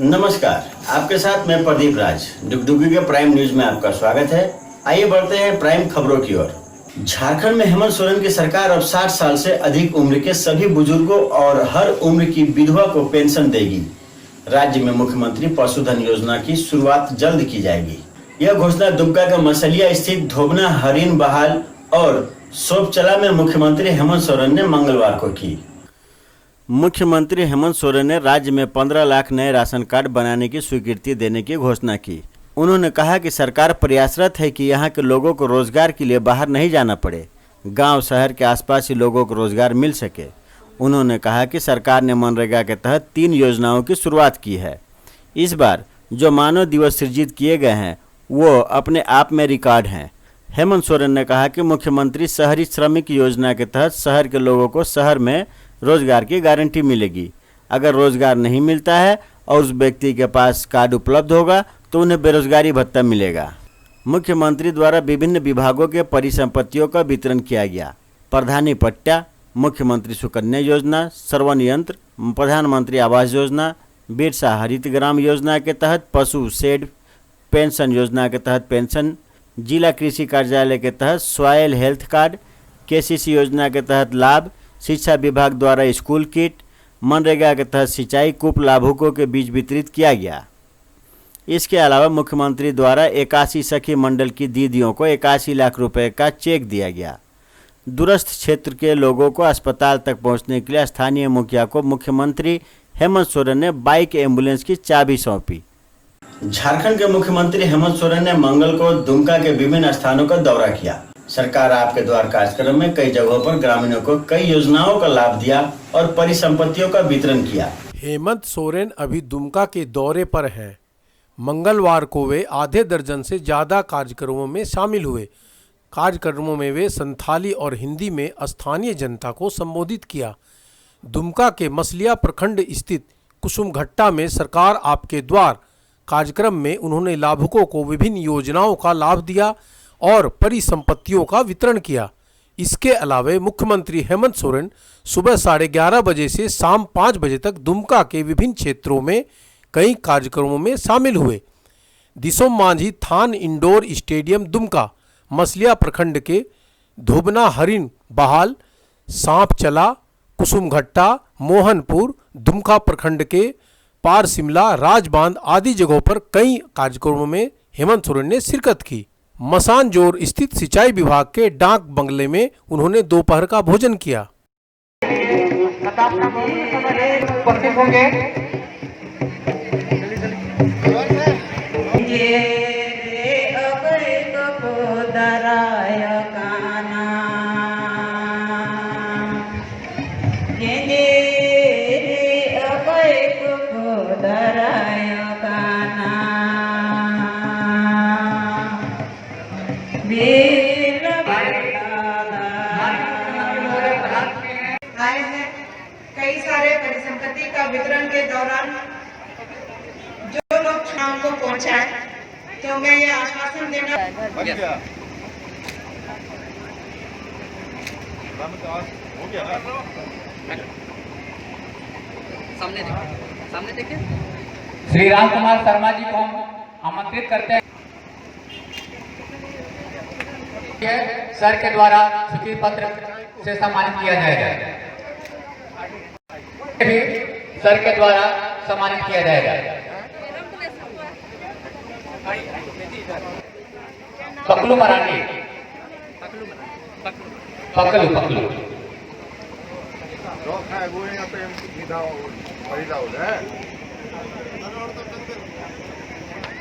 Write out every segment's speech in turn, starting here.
नमस्कार, आपके साथ मैं प्रदीप राज। डुगडुगी के प्राइम न्यूज में आपका स्वागत है। आइए बढ़ते हैं प्राइम खबरों की ओर। झारखंड में हेमंत सोरेन की सरकार अब 60 साल से अधिक उम्र के सभी बुजुर्गों और हर उम्र की विधवा को पेंशन देगी। राज्य में मुख्यमंत्री पशुधन योजना की शुरुआत जल्द की जाएगी। यह घोषणा दुमका के मसलिया स्थित धोबना हरिन बहाल और सोपचला में मुख्यमंत्री हेमंत सोरेन ने मंगलवार को की। मुख्यमंत्री हेमंत सोरेन ने राज्य में 15 लाख नए राशन कार्ड बनाने की स्वीकृति देने की घोषणा की। उन्होंने कहा कि सरकार प्रयासरत है कि यहां के लोगों को रोजगार के लिए बाहर नहीं जाना पड़े, गांव शहर के आसपास ही लोगों को रोजगार मिल सके। उन्होंने कहा कि सरकार ने मनरेगा के तहत 3 योजनाओं की शुरुआत की है। इस बार जो मानव दिवस सृजित किए गए हैं वो अपने आप में रिकॉर्ड हैं। हेमंत सोरेन ने कहा कि मुख्यमंत्री शहरी श्रमिक योजना के तहत शहर के लोगों को शहर में रोजगार की गारंटी मिलेगी। अगर रोजगार नहीं मिलता है और उस व्यक्ति के पास कार्ड उपलब्ध होगा तो उन्हें बेरोजगारी भत्ता मिलेगा। मुख्यमंत्री द्वारा विभिन्न विभागों के परिसंपत्तियों का वितरण किया गया। प्रधानी पट्टा, मुख्यमंत्री सुकन्या योजना, श्रवण यंत्र, प्रधानमंत्री आवास योजना, बिरसा हरित ग्राम योजना के तहत पशु शेड, पेंशन योजना के तहत पेंशन, जिला कृषि कार्यालय के तहत सॉयल हेल्थ कार्ड, केसीसी योजना के तहत लाभ, शिक्षा विभाग द्वारा स्कूल किट, मनरेगा के तहत सिंचाई कूप लाभुकों के बीच वितरित किया गया। इसके अलावा मुख्यमंत्री द्वारा 81 सखी मंडल की दीदियों को 81 लाख रुपए का चेक दिया गया। दूरस्थ क्षेत्र के लोगों को अस्पताल तक पहुंचने के लिए स्थानीय मुखिया को मुख्यमंत्री हेमंत सोरेन ने बाइक एम्बुलेंस की चाबी सौंपी। झारखंड के मुख्यमंत्री हेमंत सोरेन ने मंगल को दुमका के विभिन्न स्थानों का दौरा किया। सरकार आपके द्वार कार्यक्रम में कई जगहों पर ग्रामीणों को कई योजनाओं का लाभ दिया और परिसंपत्तियों का वितरण किया। हेमंत सोरेन अभी दुमका के दौरे पर हैं। मंगलवार को वे आधे दर्जन से ज़्यादा कार्यक्रमों में शामिल हुए। कार्यक्रमों में वे संथाली और हिंदी में स्थानीय जनता को संबोधित किया। दुमका के मसलिया प्रखंड स्थित कुसुमघट्टा में सरकार आपके द्वार कार्यक्रम में उन्होंने लाभुकों को विभिन्न योजनाओं का लाभ दिया और परिसंपत्तियों का वितरण किया। इसके अलावा मुख्यमंत्री हेमंत सोरेन सुबह 11:30 बजे से शाम 5 बजे तक दुमका के विभिन्न क्षेत्रों में कई कार्यक्रमों में शामिल हुए। दिसोम मांझी थान इंडोर स्टेडियम दुमका, मसलिया प्रखंड के धोबना हरिन बहाल, सांप चला, कुसुमघट्टा, मोहनपुर, दुमका प्रखंड के पार शिमला, राजबांध आदि जगहों पर कई कार्यक्रमों में हेमंत सोरेन ने शिरकत की। मसानजोर स्थित सिंचाई विभाग के डाक बंगले में उन्होंने दोपहर का भोजन किया। आए हैं कई सारे परिसंपत्ति का वितरण के दौरान जो लोग चुनाव को पहुंचाए, तो मैं ये आश्वासन देना सामने देखिए श्री राम कुमार शर्मा जी को हम आमंत्रित करते हैं। सर के द्वारा स्वीकृति पत्र से सम्मानित किया जाएगा। भी सर के द्वारा सम्मानित किया जाएगा। पकलू मराठी, पकलू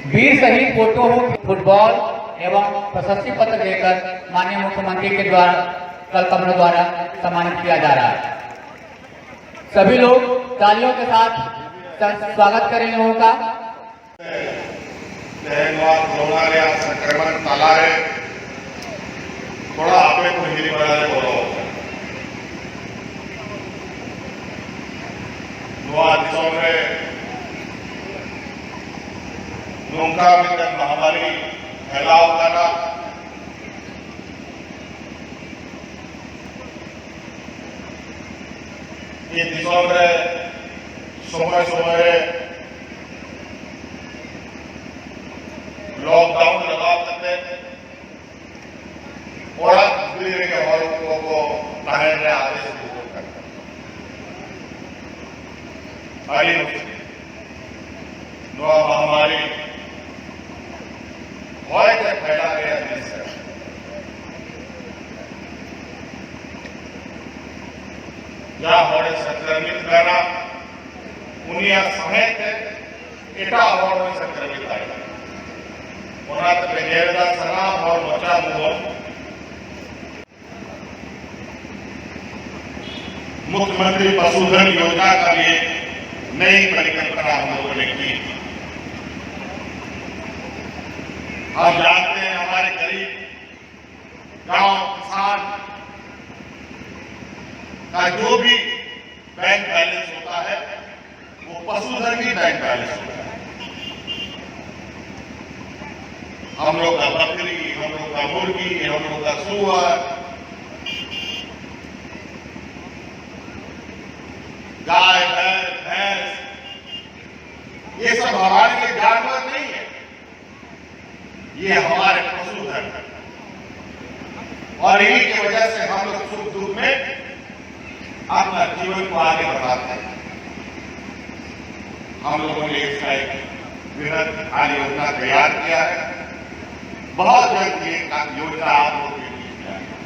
वीर शहीद फोटो हो फुटबॉल एवं प्रशस्ति पत्र देकर माननीय मुख्यमंत्री के द्वारा कल कमरों द्वारा सम्मानित किया जा रहा है। सभी लोग तालियों के साथ स्वागत करें लोगों का। संक्रमण ताला है थोड़ा आपने को हिंदी बनाने बोला दुमका में महामारी फैलाव करना ये दिसंबर समय समय नवा महामारी भय के फैला गया देश है। या हमारे संक्रमित करा उन्हें सहित एटा और संक्रमित आए उन्हें बेगेरदा सलाम और बचा मुआ मुख्यमंत्री पशुधन योजना का भी नई परिकल्पना हम लोगों ने की। हम जानते हैं हमारे गरीब गांव किसान का जो भी बैंक बैलेंस होता है वो पशुधन ही बैंक बैलेंस होता है। हम लोग का बकरी, हम लोग का मुर्गी, हम लोग का सुअर, गाय, भैंस, ये सब हमारे लिए जानवर नहीं है, ये हमारे पशुधन है। और इन्हीं की वजह से हम लोग सुख दुख में अपना जीवन को आगे बढ़ाते हैं। हम लोगों ने इसका एक वृहद कार्य योजना तैयार किया है। बहुत जल्द ये योजना आप लोगों के बीच में आएगी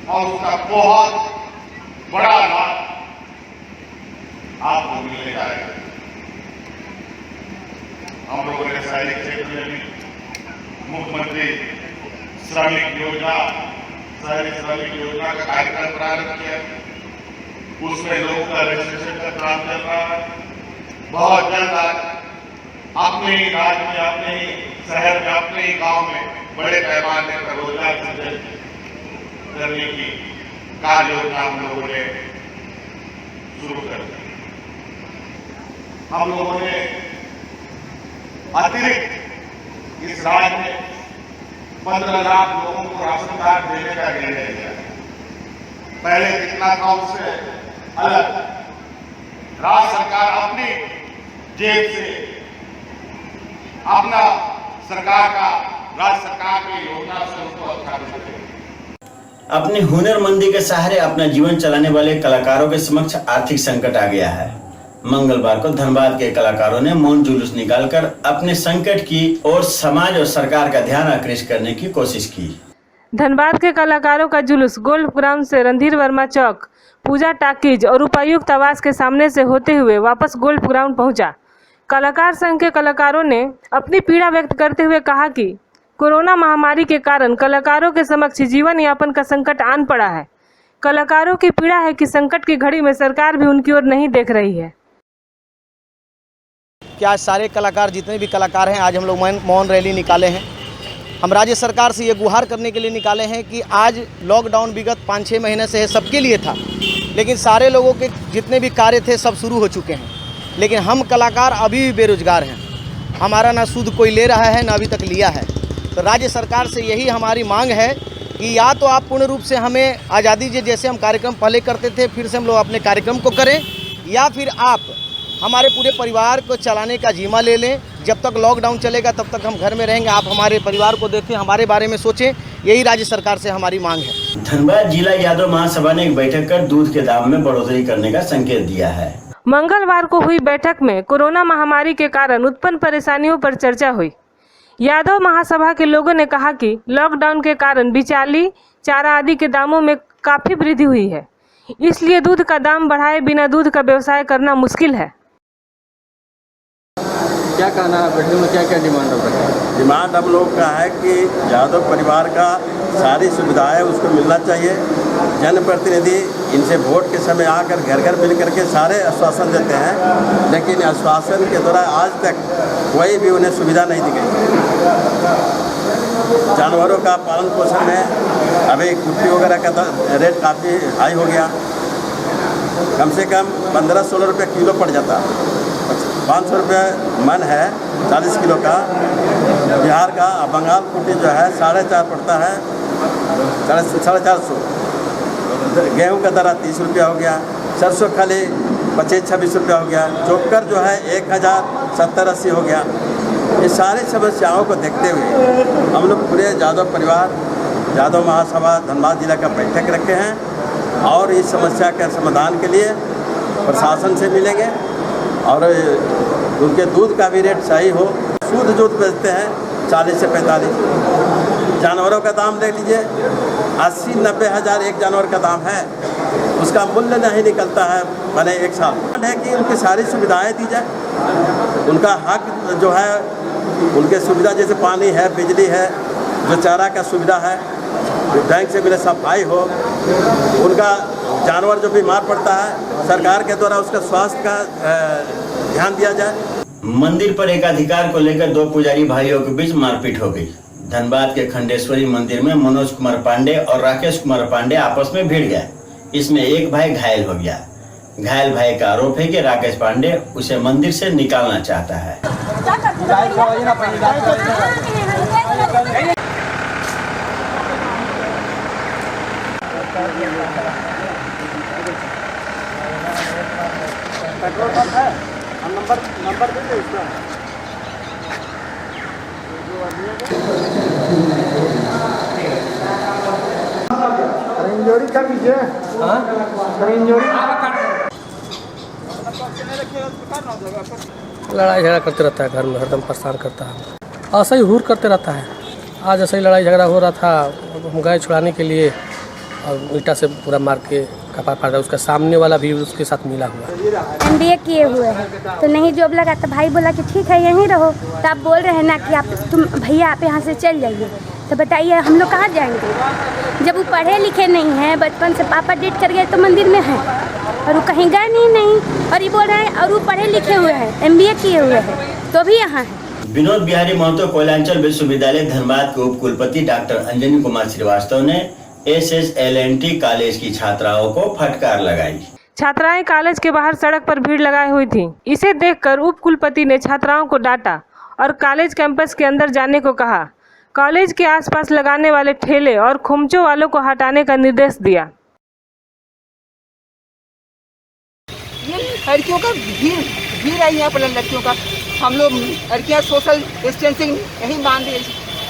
और उसका बहुत बड़ा लाभ आपको मिलने जाएगा। हम लोगों ने शहरी क्षेत्र में भी मुख्यमंत्री श्रमिक योजना, शहरी श्रमिक योजना का कार्यक्रम प्रारंभ किया। उसमें लोगों का रजिस्ट्रेशन का काम चल रहा है। बहुत जल्द अपने ही राज्य में, अपने ही शहर में, अपने ही गांव में बड़े पैमाने पर रोजगार सृजन करने की कार्य योजना हम लोगों ने शुरू कर दी। हम लोगों ने अतिरिक्त इस राज्य में 15 लाख लोगों को राशन कार्ड देने का निर्णय लिया। पहले कितना था उससे अलग, राज्य सरकार अपनी जेब से अपना सरकार का, राज्य सरकार की योजना से उसको अच्छा देते। अपनी हुनरमंदी के सहारे अपना जीवन चलाने वाले कलाकारों के समक्ष आर्थिक संकट आ गया है। मंगलवार को धनबाद के कलाकारों ने मौन जुलूस निकालकर अपने संकट की और समाज और सरकार का ध्यान आकृष्ट करने की कोशिश की। धनबाद के कलाकारों का जुलूस गोल्फ ग्राउंड से रणधीर वर्मा चौक, पूजा टाकीज और उपायुक्त आवास के सामने से होते हुए वापस गोल्फ ग्राउंड पहुंचा। कलाकार संघ के कलाकारों ने अपनी पीड़ा व्यक्त करते हुए कहा कि कोरोना महामारी के कारण कलाकारों के समक्ष जीवन यापन का संकट आन पड़ा है। कलाकारों की पीड़ा है कि संकट की घड़ी में सरकार भी उनकी ओर नहीं देख रही है। क्या सारे कलाकार, जितने भी कलाकार हैं, आज हम लोग मौन रैली निकाले हैं। हम राज्य सरकार से ये गुहार करने के लिए निकाले हैं कि आज लॉकडाउन विगत 5-6 महीने से है, सबके लिए था, लेकिन सारे लोगों के जितने भी कार्य थे सब शुरू हो चुके हैं, लेकिन हम कलाकार अभी भी बेरोजगार हैं। हमारा ना सूद कोई ले रहा है, ना अभी तक लिया है। तो राज्य सरकार से यही हमारी मांग है कि या तो आप पूर्ण रूप से हमें आज़ादी दीजिए, जैसे हम कार्यक्रम पहले करते थे, फिर से हम लोग अपने कार्यक्रम को करें, या फिर आप हमारे पूरे परिवार को चलाने का जिम्मा ले लें। जब तक लॉकडाउन चलेगा तब तक हम घर में रहेंगे, आप हमारे परिवार को देखें, हमारे बारे में सोचें, यही राज्य सरकार से हमारी मांग है। धनबाद जिला यादव महासभा ने एक बैठक कर दूध के दाम में बढ़ोतरी करने का संकेत दिया है। मंगलवार को हुई बैठक में कोरोना महामारी के कारण उत्पन्न परेशानियों पर चर्चा हुई। यादव महासभा के लोगों ने कहा कि लॉकडाउन के कारण बिचाली, चारा आदि के दामों में काफ़ी वृद्धि हुई है, इसलिए दूध का दाम बढ़ाए बिना दूध का व्यवसाय करना मुश्किल है। क्या कहना है बैठक में, क्या क्या डिमांड है? डिमांड हम लोग का है कि यादव परिवार का सारी सुविधाएं उसको मिलना चाहिए। जनप्रतिनिधि इनसे वोट के समय आकर घर घर मिल करके सारे आश्वासन देते हैं, लेकिन आश्वासन के द्वारा आज तक कोई भी उन्हें सुविधा नहीं दी गई। जानवरों का पालन पोषण में अभी कुट्टी वगैरह का रेट काफ़ी हाई हो गया। कम से कम 15-16 रुपये किलो पड़ जाता, 500 रुपये मन है 40 किलो का। बिहार का बंगाल कुट्टी जो है 4.5 पड़ता है, 450। गेहूं का दरा 30 रुपया हो गया, सरसों खाली 25-26 रुपया हो गया, चोकर जो है 1070-80 हो गया। ये सारी समस्याओं को देखते हुए हम लोग पूरे यादव परिवार, यादव महासभा धनबाद जिला का बैठक रखे हैं और इस समस्या के समाधान के लिए प्रशासन से मिलेंगे और उनके दूध का भी रेट सही हो। शुद्ध दूध बेचते हैं 40 से 45। जानवरों का दाम देख लीजिए, 80-90 हज़ार एक जानवर का दाम है, उसका मूल्य नहीं निकलता है मैंने एक साल है कि उनकी सारी सुविधाएं दी जाए। उनका हक जो है, उनके सुविधा जैसे पानी है, बिजली है, जो चारा का सुविधा है, बैंक से मिले सफाई हो, उनका जानवर जो बीमार पड़ता है सरकार के द्वारा उसका स्वास्थ्य का ध्यान दिया जाए। मंदिर पर एकाधिकार को लेकर दो पुजारी भाइयों के बीच मारपीट हो गई। धनबाद के खंडेश्वरी मंदिर में मनोज कुमार पांडे और राकेश कुमार पांडे आपस में भिड़ गए। इसमें एक भाई घायल हो गया। घायल भाई का आरोप है कि राकेश पांडे उसे मंदिर से निकालना चाहता है। पेट्रोल पंप है, हम नंबर दे दे उसका। इंजोरी कर लीजिए। लड़ाई झगड़ा करते रहता है, घर में हरदम परेशान करता है, ऐसा ही हुर करते रहता है। आज ऐसा ही लड़ाई झगड़ा हो रहा था, हम गए छुड़ाने के लिए और ईटा से पूरा मार के कपार फाड़ दिया। उसका सामने वाला भी उसके साथ मिला हुआ। MBA किए हुए हैं तो नहीं जॉब लगा, तो भाई बोला कि ठीक है यहीं रहो। तो आप बोल रहे हैं ना कि तुम भैया आप यहाँ से चल जाइए, तो बताइए हम लोग कहाँ जाएंगे जब वो पढ़े लिखे नहीं हैं। बचपन से पापा डेट कर गए तो मंदिर में हैं और वो कहीं गए नहीं। और ये बोल रहे हैं और वो पढ़े लिखे हुए हैं, MBA किए हुए हैं तो भी यहाँ है। विनोद बिहारी महतो कोयलांचल विश्वविद्यालय धनबाद के उप कुलपति डॉक्टर अंजनी कुमार श्रीवास्तव ने SSLNT कॉलेज की छात्राओं को फटकार लगाई। छात्राएं कॉलेज के बाहर सड़क पर भीड़ लगाई हुई थी। इसे देखकर उप कुलपति ने छात्राओं को डांटा और कॉलेज कैंपस के अंदर जाने को कहा। कॉलेज के आसपास लगाने वाले ठेले और खोमचों वालों को हटाने का निर्देश दिया। ये लड़कियों का भीड़ है यहाँ पर, लड़कियों का हम लोग लड़कियाँ सोशल डिस्टेंसिंग यही मान रही है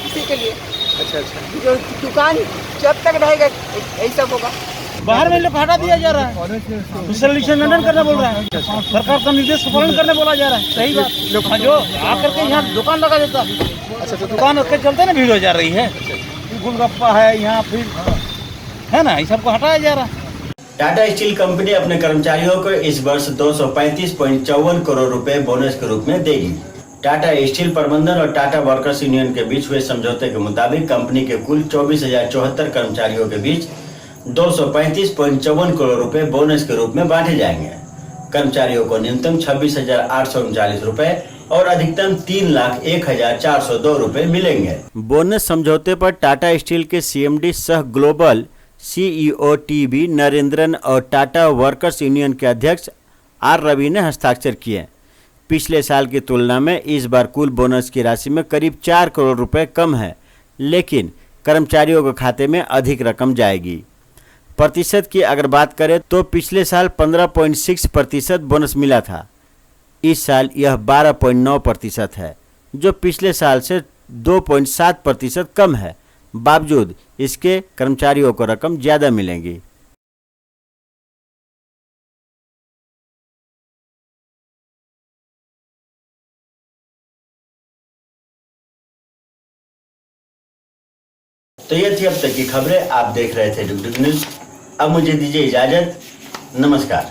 इसी के लिए। अच्छा, जो दुकान जब तक रहेगा यही सब होगा। बाहर में लोग हटा दिया जा रहा है, सोशल डिस्टेंस करना बोल रहा है, सरकार का निर्देश का पालन करने बोला जा रहा है। सही बात, जो आकर के यहाँ दुकान लगा देता। अच्छा, तो दुकान के चलते ना भीड़ हो जा रही है। गोलगप्पा है यहाँ, फिर है ना, इस सबको हटाया जा रहा है। टाटा स्टील कंपनी अपने कर्मचारियों को इस वर्ष 235.54 करोड़ रुपए बोनस के रूप में देगी। टाटा स्टील प्रबंधन और टाटा वर्कर्स यूनियन के बीच हुए समझौते के मुताबिक कंपनी के कुल 24,074 कर्मचारियों के बीच 235.54 करोड़ रुपए बोनस के रूप में बांटे जाएंगे। कर्मचारियों को न्यूनतम 26,839 रुपए और अधिकतम 3,01,402 रुपए मिलेंगे। बोनस समझौते पर टाटा स्टील के CMD सह ग्लोबल CEO TB नरेंद्रन और टाटा वर्कर्स यूनियन के अध्यक्ष R रवि ने हस्ताक्षर किए। पिछले साल की तुलना में इस बार कुल बोनस की राशि में करीब 4 करोड़ रुपए कम है, लेकिन कर्मचारियों के खाते में अधिक रकम जाएगी। प्रतिशत की अगर बात करें तो पिछले साल 15.6% बोनस मिला था। इस साल यह 12.9% है, जो पिछले साल से 2.7% कम है। बावजूद इसके कर्मचारियों को रकम ज़्यादा मिलेंगी। तो ये थी अब तक की खबरें। आप देख रहे थे डुगडुग न्यूज। अब मुझे दीजिए इजाजत। नमस्कार।